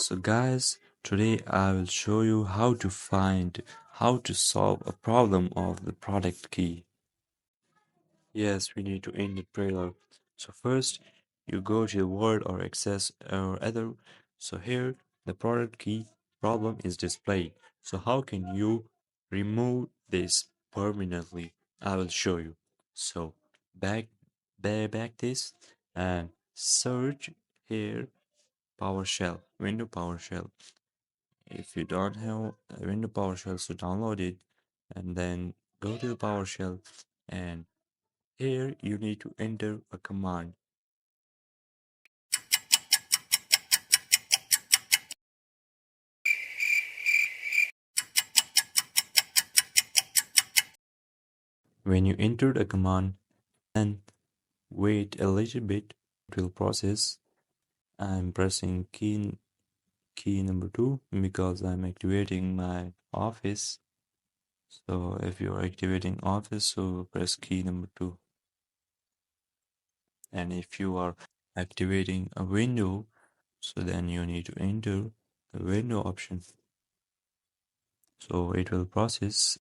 So guys, today I will show you how to solve a problem of the product key. Yes, we need to end the trailer. So first, you go to Word or Access or other. So here, the product key problem is displayed. So how can you remove this permanently? I will show you. So back this and search here PowerShell, window PowerShell. If you don't have a window PowerShell, so download it and then go to the PowerShell, and here you need to enter a command. When you enter the command, then wait a little bit, it will process. I'm pressing key number 2 because I'm activating my Office. So if you're activating Office, so press key number 2. And if you are activating a window, so then you need to enter the window option. So it will process.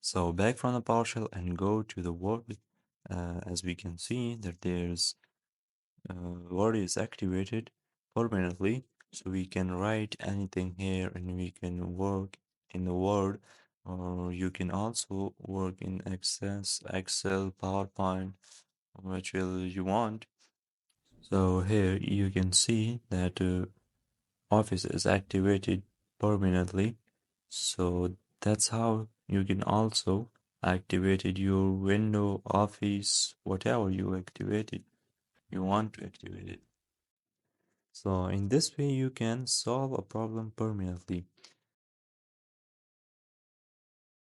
So back from the PowerShell and go to the Word. As we can see that there's Word is activated permanently, so we can write anything here and we can work in the Word, or you can also work in Access, Excel, PowerPoint, which will you want. So here you can see that Office is activated permanently. So that's how you can also activate your window, Office, whatever you activated, you want to activate it. So in this way you can solve a problem permanently.